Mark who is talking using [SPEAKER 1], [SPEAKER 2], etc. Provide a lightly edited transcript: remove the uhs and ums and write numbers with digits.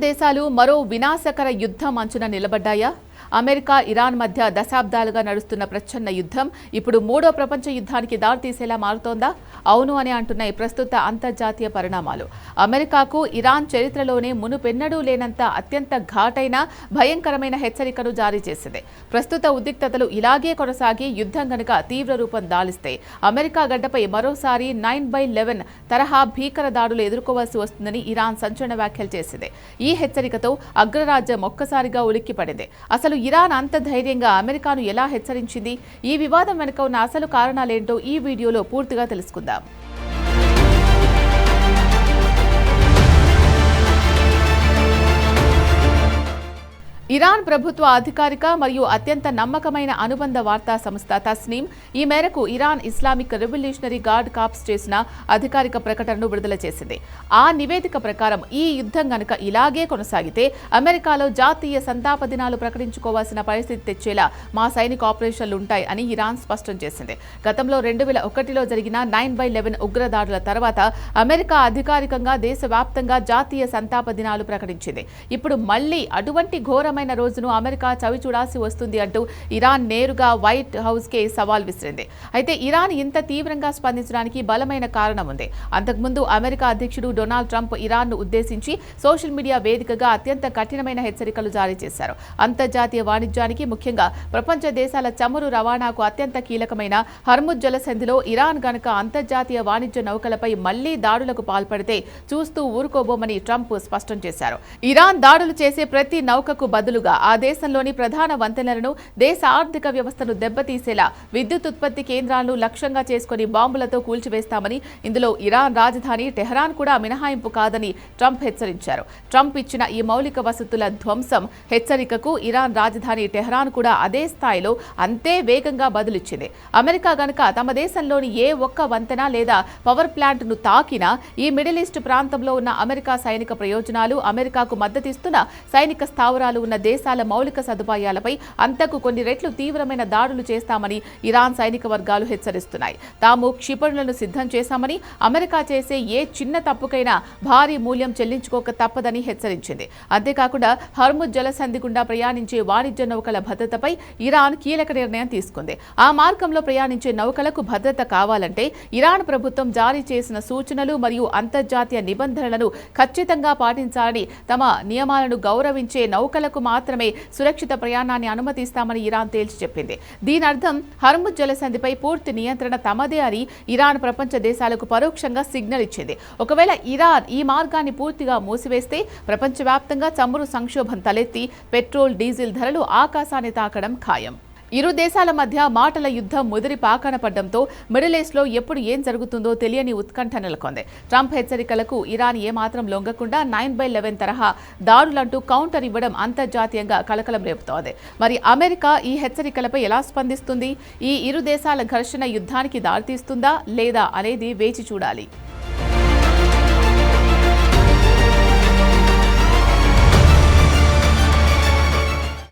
[SPEAKER 1] దేశాలు మరో వినాశకర యుద్ధం అంచున నిలబడ్డాయా? అమెరికా, ఇరాన్ మధ్య దశాబ్దాలుగా నడుస్తున్న ప్రచ్ఛన్న యుద్ధం ఇప్పుడు మూడో ప్రపంచ యుద్ధానికి దారితీసేలా మారుతోందా? అవును అని అంటున్నాయి ప్రస్తుత అంతర్జాతీయ పరిణామాలు. అమెరికాకు ఇరాన్ చరిత్రలోనే మునుపెన్నడూ లేనంత అత్యంత ఘాటైన, భయంకరమైన హెచ్చరికను జారీ చేసింది. ప్రస్తుత ఉద్రిక్తతలు ఇలాగే కొనసాగి యుద్ధం గనుక తీవ్ర రూపం దాలిస్తే అమెరికా గడ్డపై మరోసారి 9/11 తరహా భీకర దాడులు ఎదుర్కోవాల్సి వస్తుందని ఇరాన్ సంచలన వ్యాఖ్యలు చేసింది. ఈ హెచ్చరికతో అగ్రరాజ్యం ఒక్కసారిగా ఉలిక్కిపడింది. అసలు ఇరాన్ అంత ధైర్యంగా అమెరికాను ఎలా హెచ్చరించింది? ఈ వివాదం వెనుక ఉన్న అసలు కారణాలేంటో ఈ వీడియోలో పూర్తిగా తెలుసుకుందాం. ఇరాన్ ప్రభుత్వ అధికారిక మరియు అత్యంత నమ్మకమైన అనుబంధ వార్తా సంస్థ తస్నీమ్ ఈ మేరకు Iran Islamic Revolutionary Guard Corps చేసిన అధికారిక ప్రకటనను విడుదల చేసింది. ఆ నివేదిక ప్రకారం ఈ యుద్ధం గనుక ఇలాగే కొనసాగితే అమెరికాలో జాతీయ సంతాప దినాలు ప్రకటించుకోవాల్సిన పరిస్థితి తెచ్చేలా మా సైనిక ఆపరేషన్లు ఉంటాయి అని ఇరాన్ స్పష్టం చేసింది. గతంలో 2001లో జరిగిన 9/11 ఉగ్రదాడుల తర్వాత అమెరికా అధికారికంగా దేశవ్యాప్తంగా జాతీయ సంతాప దినాలు ప్రకటించింది. ఇప్పుడు మళ్లీ అటువంటి ఘోరమైన రోజును అమెరికా చవి చూడాల్సి వస్తుంది అంటూ ఇరాన్ నేరుగా వైట్ హౌస్ కే సవాల్ విసిరింది. అయితే ఇరాన్ ఇంత తీవ్రంగా స్పందించడానికి బలమైన కారణం ఉంది. అంతకుముందు అమెరికా అధ్యక్షుడు డొనాల్డ్ ట్రంప్ ఇరాన్ను ఉద్దేశించి సోషల్ మీడియా వేదికగా అత్యంత కఠినమైన హెచ్చరికలు జారీ చేశారు. అంతర్జాతీయ వాణిజ్యానికి, ముఖ్యంగా ప్రపంచ దేశాల చమురు రవాణాకు అత్యంత కీలకమైన హర్ముజ్ జలసంధిలో ఇరాన్ గనుక అంతర్జాతీయ వాణిజ్య నౌకలపై మళ్లీ దాడులకు పాల్పడితే చూస్తూ ఊరుకోబోమని ట్రంప్ స్పష్టం చేశారు. ఇరాన్ దాడులు చేసే ప్రతి నౌకకు బదులుగా ఆ దేశంలోని ప్రధాన వంతెనలను, దేశ ఆర్థిక వ్యవస్థను దెబ్బతీసేలా విద్యుత్ ఉత్పత్తి కేంద్రాలను లక్ష్యంగా చేసుకుని బాంబులతో కూల్చివేస్తామని, ఇందులో ఇరాన్ రాజధాని టెహరాన్ కూడా మినహాయింపు కాదని ట్రంప్ హెచ్చరించారు. ట్రంప్ ఇచ్చిన ఈ మౌలిక వసతుల ధ్వంసం హెచ్చరికకు ఇరాన్ రాజధాని టెహరాన్ కూడా అదే స్థాయిలో, అంతే వేగంగా బదులిచ్చింది. అమెరికా గనుక తమ దేశంలోని ఏ ఒక్క వంతెన లేదా పవర్ ప్లాంట్ ను తాకినా ఈ మిడిల్ ఈస్ట్ ప్రాంతంలో ఉన్న అమెరికా సైనిక ప్రయోజనాలు, అమెరికాకు మద్దతిస్తున్న సైనిక స్థావరాలు ఉన్న దేశాల మౌలిక సదుపాయాలపై అంతకు కొన్ని రెట్లు తీవ్రమైన దాడులు చేస్తామని ఇరాన్ సైనిక వర్గాలు హెచ్చరిస్తున్నాయి. తాము క్షిపణులను సిద్ధం చేశామని, అమెరికా చేసే ఏ చిన్న తప్పుకైనా భారీ మూల్యం చెల్లించుకోక తప్పదని హెచ్చరించింది. అంతేకాకుండా హర్ముజ్ జలసంధి గుండా ప్రయాణించే వాణిజ్య నౌకల భద్రతపై ఇరాన్ కీలక నిర్ణయం తీసుకుంది. ఆ మార్గంలో ప్రయాణించే నౌకలకు భద్రత కావాలంటే ఇరాన్ ప్రభుత్వం జారీ చేసిన సూచనలు మరియు అంతర్జాతీయ నిబంధనలను ఖచ్చితంగా పాటించాలని, తమ నియమాలను గౌరవించే నౌకలకు మాత్రమే సురక్షిత ప్రయాణాన్ని అనుమతిస్తామని ఇరాన్ తేల్చి చెప్పింది. దీని అర్థం హర్ముజ్ జలసంధిపై పూర్తి నియంత్రణ తమదే అని ఇరాన్ ప్రపంచ దేశాలకు పరోక్షంగా సిగ్నల్ ఇచ్చింది. ఒకవేళ ఇరాన్ ఈ మార్గాన్ని పూర్తిగా మూసివేస్తే ప్రపంచవ్యాప్తంగా చమురు సంక్షోభం తలెత్తి పెట్రోల్, డీజిల్ ధరలు ఆకాశాన్ని తాకడం ఖాయం. ఇరు దేశాల మధ్య మాటల యుద్ధం ముదిరి పాకాన పడ్డంతో మిడిల్ ఈస్ట్లో ఎప్పుడు ఏం జరుగుతుందో తెలియని ఉత్కంఠ నెలకొంది. ట్రంప్ హెచ్చరికలకు ఇరాన్ ఏమాత్రం లొంగకుండా 9/11 తరహా దాడులంటూ కౌంటర్ ఇవ్వడం అంతర్జాతీయంగా కలకలం రేపుతోంది. మరి అమెరికా ఈ హెచ్చరికలపై ఎలా స్పందిస్తుంది? ఈ ఇరు దేశాల ఘర్షణ యుద్ధానికి దారితీస్తుందా లేదా అనేది వేచి చూడాలి.